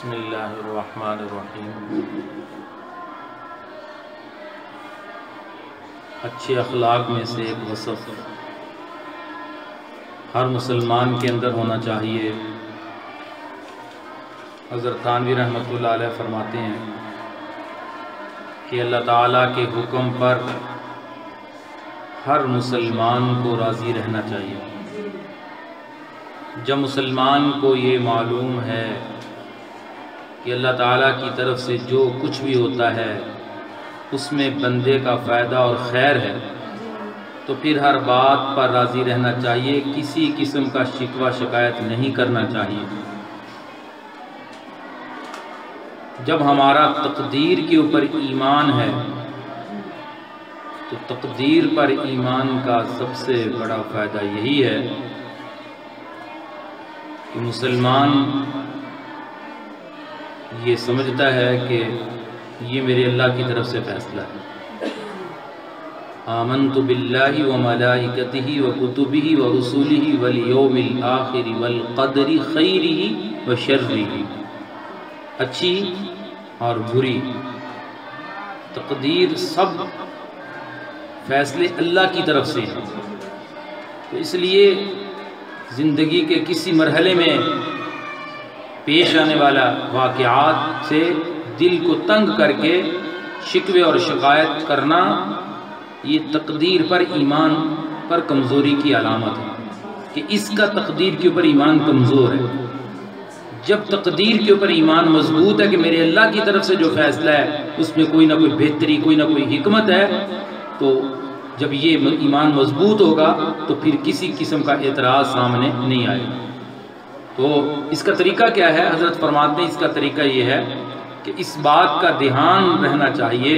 بسم اللہ الرحمن الرحیم۔ اچھے اخلاق میں سے ایک وصف ہر مسلمان کے اندر ہونا چاہیے۔ حضرت تھانوی رحمۃ اللہ علیہ فرماتے ہیں کہ اللہ تعالیٰ کے حکم پر ہر مسلمان کو راضی رہنا چاہیے۔ جب مسلمان کو یہ معلوم ہے کہ اللہ تعالیٰ کی طرف سے جو کچھ بھی ہوتا ہے اس میں بندے کا فائدہ اور خیر ہے، تو پھر ہر بات پر راضی رہنا چاہیے، کسی قسم کا شکوہ شکایت نہیں کرنا چاہیے۔ جب ہمارا تقدیر کے اوپر ایمان ہے تو تقدیر پر ایمان کا سب سے بڑا فائدہ یہی ہے کہ مسلمان یہ سمجھتا ہے کہ یہ میرے اللہ کی طرف سے فیصلہ ہے۔ آمنت باللہ وملائکتہ وکتبہ ورسلہ والیوم الآخر والقدر خیرہ وشرہ، اچھی اور بری تقدیر سب فیصلے اللہ کی طرف سے ہیں۔ تو اس لیے زندگی کے کسی مرحلے میں پیش آنے والا واقعات سے دل کو تنگ کر کے شکوے اور شکایت کرنا یہ تقدیر پر ایمان پر کمزوری کی علامت ہے کہ اس کا تقدیر کے اوپر ایمان کمزور ہے۔ جب تقدیر کے اوپر ایمان مضبوط ہے کہ میرے اللہ کی طرف سے جو فیصلہ ہے اس میں کوئی نہ کوئی بہتری، کوئی نہ کوئی حکمت ہے، تو جب یہ ایمان مضبوط ہوگا تو پھر کسی قسم کا اعتراض سامنے نہیں آئے گا۔ تو اس کا طریقہ کیا ہے؟ حضرت فرماتے ہیں اس کا طریقہ یہ ہے کہ اس بات کا دھیان رہنا چاہیے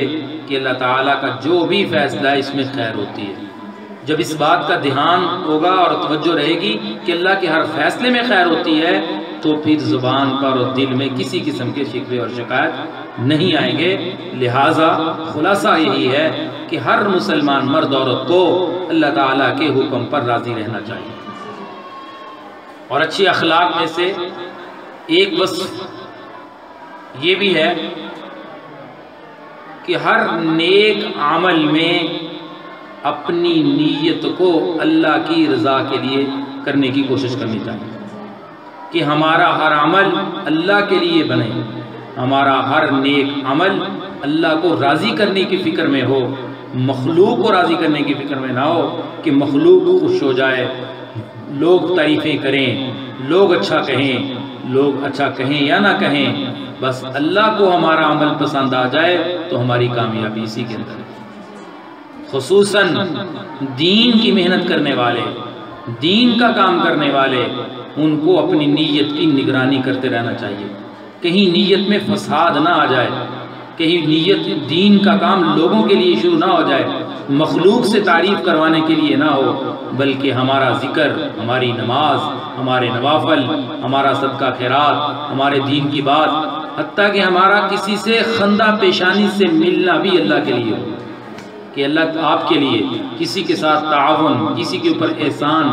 کہ اللہ تعالیٰ کا جو بھی فیصلہ ہے اس میں خیر ہوتی ہے۔ جب اس بات کا دھیان ہوگا اور توجہ رہے گی کہ اللہ کے ہر فیصلے میں خیر ہوتی ہے، تو پھر زبان پر اور دل میں کسی قسم کے شکوے اور شکایت نہیں آئیں گے۔ لہٰذا خلاصہ یہی ہے کہ ہر مسلمان مرد عورت کو اللہ تعالیٰ کے حکم پر راضی رہنا چاہیے۔ اور اچھے اخلاق میں سے ایک وصف یہ بھی ہے کہ ہر نیک عمل میں اپنی نیت کو اللہ کی رضا کے لیے کرنے کی کوشش کرنی چاہیے کہ ہمارا ہر عمل اللہ کے لیے بنے، ہمارا ہر نیک عمل اللہ کو راضی کرنے کی فکر میں ہو، مخلوق کو راضی کرنے کی فکر میں نہ ہو کہ مخلوق خوش ہو جائے، لوگ تعریفیں کریں، لوگ اچھا کہیں، لوگ اچھا کہیں یا نہ کہیں، بس اللہ کو ہمارا عمل پسند آ جائے تو ہماری کامیابی اسی کے اندر ہے۔ خصوصاً دین کی محنت کرنے والے، دین کا کام کرنے والے، ان کو اپنی نیت کی نگرانی کرتے رہنا چاہیے، کہیں نیت میں فساد نہ آ جائے، کہیں نیت دین کا کام لوگوں کے لیے شروع نہ ہو جائے، مخلوق سے تعریف کروانے کے لیے نہ ہو، بلکہ ہمارا ذکر، ہماری نماز، ہمارے نوافل، ہمارا صدقہ خیرات، ہمارے دین کی بات، حتیٰ کہ ہمارا کسی سے خندہ پیشانی سے ملنا بھی اللہ کے لیے ہو کہ اللہ آپ کے لیے کسی کے ساتھ تعاون، کسی کے اوپر احسان،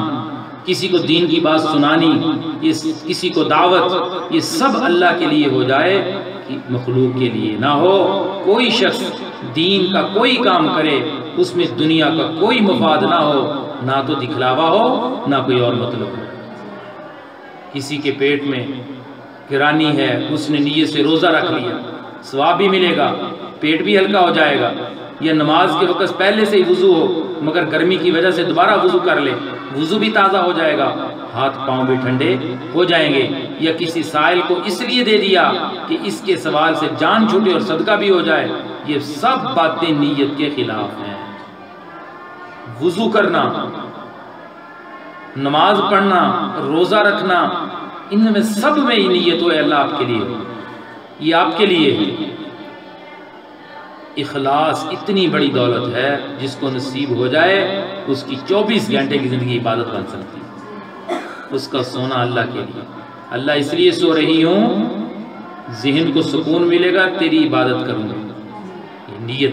کسی کو دین کی بات سنانی، کسی کو دعوت، یہ سب اللہ کے لیے ہو جائے، مخلوق کے لیے نہ ہو۔ کوئی شخص دین کا کوئی کام کرے اس میں دنیا کا کوئی مفاد نہ ہو، نہ تو دکھلاوا ہو نہ کوئی اور مطلب ہو۔ کسی کے پیٹ میں گرانی ہے، اس نے نیت سے روزہ رکھ لیا، ثواب بھی ملے گا، پیٹ بھی ہلکا ہو جائے گا، یا نماز کے وقت پہلے سے ہی وضو ہو مگر گرمی کی وجہ سے دوبارہ وضو کر لے، وضو بھی تازہ ہو جائے گا، ہاتھ پاؤں بھی ٹھنڈے ہو جائیں گے، یا کسی سائل کو اس لیے دے دیا کہ اس کے سوال سے جان چھوٹے اور صدقہ بھی ہو جائے، یہ سب باتیں نیت کے خلاف ہیں۔ وضو کرنا، نماز پڑھنا، روزہ رکھنا، ان میں سب میں یہ نیت ہو اللہ آپ کے لیے، یہ آپ کے لیے ہے۔ اخلاص اتنی بڑی دولت ہے، جس کو نصیب ہو جائے اس کی 24 گھنٹے کی زندگی عبادت بن سکتی ہے۔ اس کا سونا اللہ کے لیے، اللہ اس لیے سو رہی ہوں ذہن کو سکون ملے گا، تیری عبادت کروں گا۔ یہ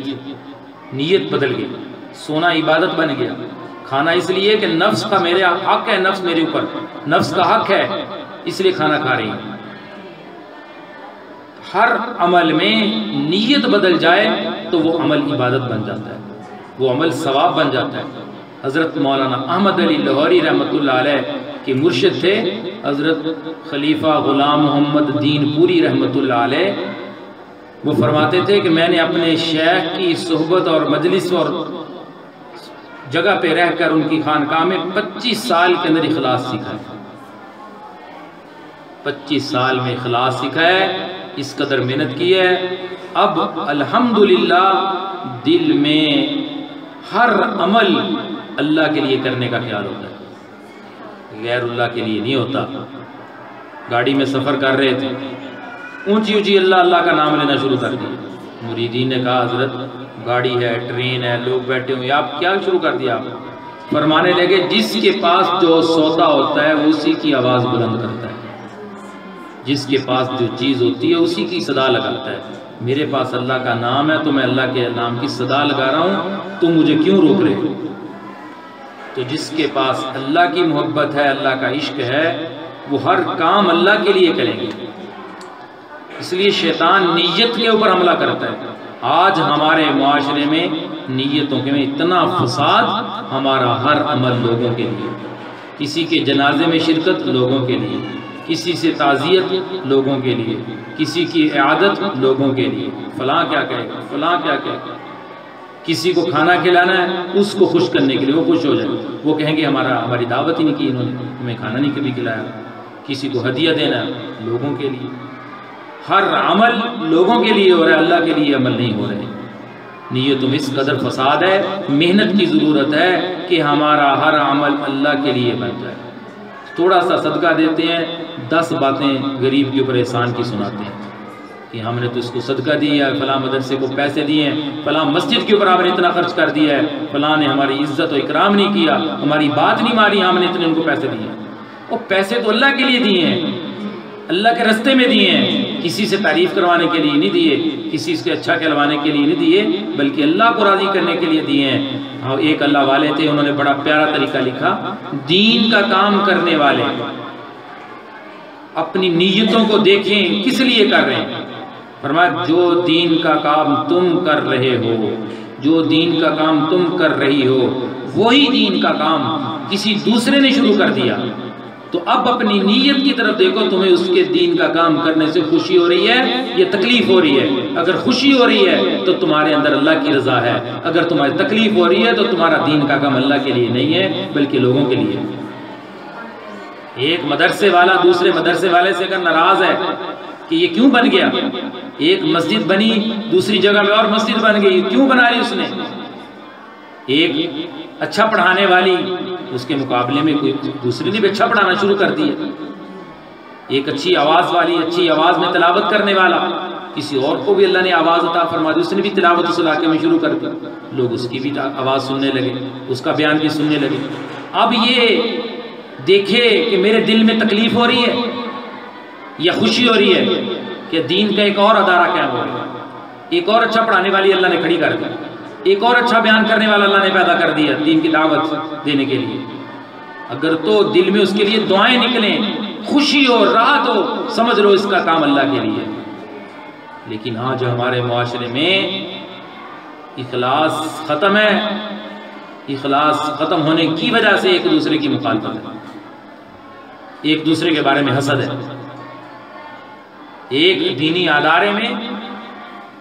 نیت بدل گئی، سونا عبادت بن گیا۔ کھانا اس لیے کہ نفس کا میرے حق ہے، نفس میرے اوپر، نفس کا حق ہے، اس لیے کھانا کھا رہی ہیں۔ ہر عمل میں نیت بدل جائے تو وہ عمل عبادت بن جاتا ہے، وہ عمل ثواب بن جاتا ہے۔ حضرت مولانا احمد علی لاہوری رحمۃ اللہ علیہ کے مرشد تھے حضرت خلیفہ غلام محمد دین پوری رحمۃ اللہ علیہ، وہ فرماتے تھے کہ میں نے اپنے شیخ کی صحبت اور مجلس اور جگہ پہ رہ کر ان کی خانقاہ میں 25 سال کے اندر اخلاص سیکھا ہے، 25 سال میں اخلاص سیکھا ہے، اس قدر محنت کی ہے۔ اب الحمدللہ دل میں ہر عمل اللہ کے لیے کرنے کا خیال ہوتا ہے، غیر اللہ کے لیے نہیں ہوتا۔ گاڑی میں سفر کر رہے تھے، اونچی اونچی اللہ اللہ کا نام لینا شروع کر دیا۔ مریدین نے کہا حضرت گاڑی ہے، ٹرین ہے، لوگ بیٹھے ہوئے، آپ کیا شروع کر دیا؟ آپ فرمانے لگے جس کے پاس جو سودا ہوتا ہے وہ اسی کی آواز بلند کرتا ہے، جس کے پاس جو چیز ہوتی ہے اسی کی صدا لگاتا ہے۔ میرے پاس اللہ کا نام ہے تو میں اللہ کے نام کی صدا لگا رہا ہوں، تم مجھے کیوں روک رہے ہو؟ تو جس کے پاس اللہ کی محبت ہے، اللہ کا عشق ہے، وہ ہر کام اللہ کے لیے کریں گے۔ اس لیے شیطان نیت کے اوپر حملہ کرتا ہے۔ آج ہمارے معاشرے میں نیتوں کے میں اتنا فساد، ہمارا ہر عمل لوگوں کے لیے، کسی کے جنازے میں شرکت لوگوں کے لیے، کسی سے تعزیت لوگوں کے لیے، کسی کی اعادت لوگوں کے لیے، فلاں کیا کہے گا، فلاں کیا کہے گا، کسی کو کھانا کھلانا ہے اس کو خوش کرنے کے لیے وہ خوش ہو جائے، وہ کہیں گے ہماری دعوت ہی نہیں کی انہوں نے، ہمیں کھانا نہیں کبھی کھلایا۔ کسی کو ہدیہ دینا ہے لوگوں کے لیے، ہر عمل لوگوں کے لیے ہو رہا ہے، اللہ کے لیے عمل نہیں ہو رہے۔ نیتوں میں اس قدر فساد ہے، محنت کی ضرورت ہے کہ ہمارا ہر عمل اللہ کے لیے بن جائے۔ تھوڑا سا صدقہ دیتے ہیں، 10 باتیں غریب کے اوپر احسان کی سناتے ہیں کہ ہم نے تو اس کو صدقہ دیا ہے، فلاں مدرسے کو پیسے دیے ہیں، فلاں مسجد کے اوپر ہم نے اتنا خرچ کر دیا ہے، فلاں نے ہماری عزت و اکرام نہیں کیا، ہماری بات نہیں مانی، ہم نے اتنے ان کو پیسے دیے۔ وہ پیسے تو اللہ کے لیے دیے ہیں، اللہ کے رستے میں دیے ہیں، کسی سے تعریف کروانے کے لیے نہیں دیے، کسی سے اچھا کہلوانے کے لیے نہیں دیے، بلکہ اللہ کو راضی کرنے کے لیے دیے ہیں۔ ایک اللہ والے تھے، انہوں نے بڑا پیارا طریقہ لکھا، دین کا کام کرنے والے اپنی نیتوں کو دیکھیں کس لیے کر رہے ہیں۔ فرمایا جو دین کا کام تم کر رہے ہو، جو دین کا کام تم کر رہی ہو، وہی دین کا کام کسی دوسرے نے شروع کر دیا، تو اب اپنی نیت کی طرف دیکھو، تمہیں اس کے دین کا کام کرنے سے خوشی ہو رہی ہے یا تکلیف ہو رہی ہے؟ اگر خوشی ہو رہی ہے تو تمہارے اندر اللہ کی رضا ہے، اگر تمہیں تکلیف ہو رہی ہے تو تمہارا دین کا کام اللہ کے لیے نہیں ہے بلکہ لوگوں کے لیے۔ ایک مدرسے والا دوسرے مدرسے والے سے اگر ناراض ہے کہ یہ کیوں بن گیا، ایک مسجد بنی دوسری جگہ میں اور مسجد بن گئی، کیوں بنائی اس نے؟ ایک اچھا پڑھانے والی اس کے مقابلے میں کوئی دوسری نے بھی اچھا پڑھانا شروع کر دیا، ایک اچھی آواز والی اچھی آواز میں تلاوت کرنے والا، کسی اور کو بھی اللہ نے آواز عطا فرما دی، اس نے بھی تلاوت اس علاقے میں شروع کر دی، لوگ اس کی بھی آواز سننے لگے، اس کا بیان بھی سننے لگے۔ اب یہ دیکھے کہ میرے دل میں تکلیف ہو رہی ہے یا خوشی ہو رہی ہے کہ دین کا ایک اور ادارہ قائم ہو رہا ہے، ایک اور اچھا پڑھانے والی اللہ نے کھڑی کر دی، ایک اور اچھا بیان کرنے والا اللہ نے پیدا کر دیا دین کی دعوت دینے کے لیے۔ اگر تو دل میں اس کے لیے دعائیں نکلیں، خوشی ہو، راحت ہو، سمجھ لو اس کا کام اللہ کے لیے۔ لیکن آج ہمارے معاشرے میں اخلاص ختم ہے، اخلاص ختم ہونے کی وجہ سے ایک دوسرے کی مخالفت ہے، ایک دوسرے کے بارے میں حسد ہے۔ ایک دینی ادارے میں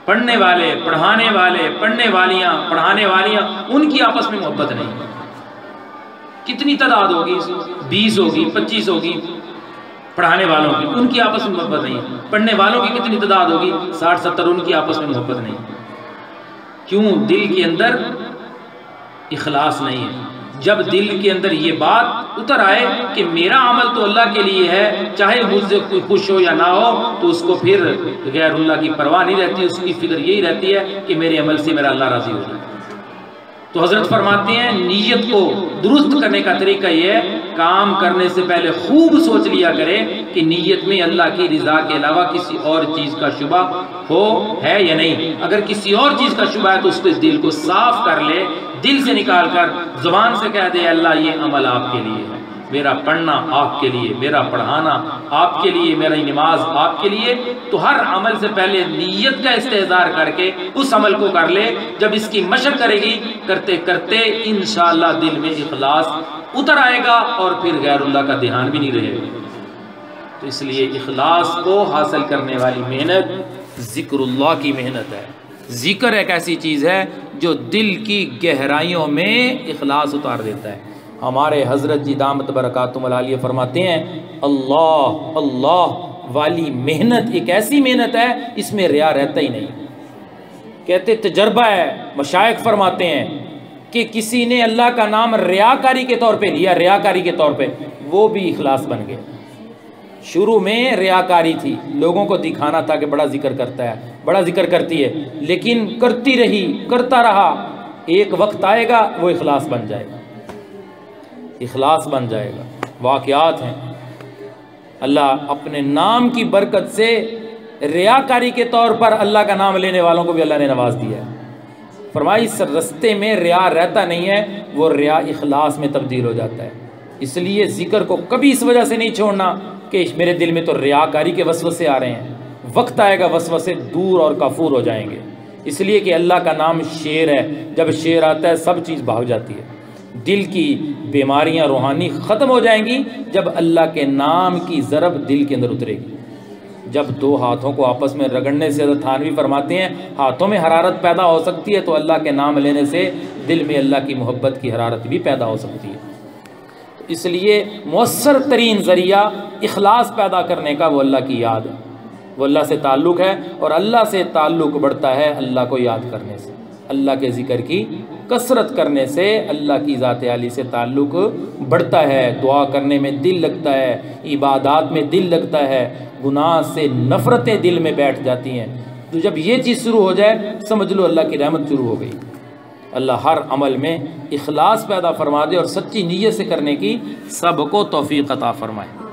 پڑھنے والے، پڑھانے والے، پڑھنے والیاں، پڑھانے والیاں، ان کی آپس میں محبت نہیں۔ کتنی تعداد ہوگی؟ 20 ہوگی، 25 ہوگی پڑھانے والوں کی، ان کی آپس میں محبت نہیں۔ پڑھنے والوں کی کتنی تعداد ہوگی؟ 60-70، ان کی آپس میں محبت نہیں۔ کیوں؟ دل کے اندر اخلاص نہیں ہے۔ جب دل کے اندر یہ بات اتر آئے کہ میرا عمل تو اللہ کے لیے ہے، چاہے مجھ سے کوئی خوش ہو یا نہ ہو، تو اس کو پھر غیر اللہ کی پرواہ نہیں رہتی، اس کی فکر یہی رہتی ہے کہ میرے عمل سے میرا اللہ راضی ہو جائے۔ تو حضرت فرماتے ہیں نیت کو درست کرنے کا طریقہ یہ ہے، کام کرنے سے پہلے خوب سوچ لیا کرے کہ نیت میں اللہ کی رضا کے علاوہ کسی اور چیز کا شبہ ہے یا نہیں۔ اگر کسی اور چیز کا شبہ ہے تو اس کے دل کو صاف کر لے، دل سے نکال کر زبان سے کہہ دے اللہ یہ عمل آپ کے لیے ہے، میرا پڑھنا آپ کے لیے، میرا پڑھانا آپ کے لیے، میری نماز آپ کے لیے، تو ہر عمل سے پہلے نیت کا استحضار کر کے اس عمل کو کر لے۔ جب اس کی مشق کرے گی، کرتے کرتے انشاءاللہ دل میں اخلاص اتر آئے گا اور پھر غیر اللہ کا دھیان بھی نہیں رہے گا۔ تو اس لیے اخلاص کو حاصل کرنے والی محنت ذکر اللہ کی محنت ہے۔ ذکر ایک ایسی چیز ہے جو دل کی گہرائیوں میں اخلاص اتار دیتا ہے۔ ہمارے حضرت جی دامت برکاتہم العالیہ فرماتے ہیں اللہ اللہ والی محنت ایک ایسی محنت ہے اس میں ریا رہتا ہی نہیں۔ کہتے تجربہ ہے، مشائخ فرماتے ہیں کہ کسی نے اللہ کا نام ریاکاری کے طور پہ لیا، ریاکاری کے طور پہ، وہ بھی اخلاص بن گئے۔ شروع میں ریاکاری تھی، لوگوں کو دکھانا تھا کہ بڑا ذکر کرتا ہے، بڑا ذکر کرتی ہے، لیکن کرتی رہی، کرتا رہا، ایک وقت آئے گا وہ اخلاص بن جائے گا، اخلاص بن جائے گا۔ واقعات ہیں، اللہ اپنے نام کی برکت سے ریاکاری کے طور پر اللہ کا نام لینے والوں کو بھی اللہ نے نواز دیا ہے۔ فرمائی اس رستے میں ریا رہتا نہیں ہے، وہ ریا اخلاص میں تبدیل ہو جاتا ہے۔ اس لیے ذکر کو کبھی اس وجہ سے نہیں چھوڑنا کہ میرے دل میں تو ریاکاری کے وسوسے آ رہے ہیں، وقت آئے گا وسوسے دور اور کافور ہو جائیں گے۔ اس لیے کہ اللہ کا نام شیر ہے، جب شیر آتا ہے سب چیز بھاگ جاتی ہے۔ دل کی بیماریاں روحانی ختم ہو جائیں گی جب اللہ کے نام کی ضرب دل کے اندر اترے گی۔ جب دو ہاتھوں کو آپس میں رگڑنے سے، حضرت تھانوی فرماتے ہیں ہاتھوں میں حرارت پیدا ہو سکتی ہے، تو اللہ کے نام لینے سے دل میں اللہ کی محبت کی حرارت بھی پیدا ہو سکتی ہے۔ اس لیے مؤثر ترین ذریعہ اخلاص پیدا کرنے کا وہ اللہ کی یاد ہے، وہ اللہ سے تعلق ہے، اور اللہ سے تعلق بڑھتا ہے اللہ کو یاد کرنے سے، اللہ کے ذکر کی کثرت کرنے سے اللہ کی ذات عالی سے تعلق بڑھتا ہے، دعا کرنے میں دل لگتا ہے، عبادات میں دل لگتا ہے، گناہ سے نفرتیں دل میں بیٹھ جاتی ہیں۔ تو جب یہ چیز شروع ہو جائے سمجھ لو اللہ کی رحمت شروع ہو گئی۔ اللہ ہر عمل میں اخلاص پیدا فرما دے اور سچی نیت سے کرنے کی سب کو توفیق عطا فرمائے۔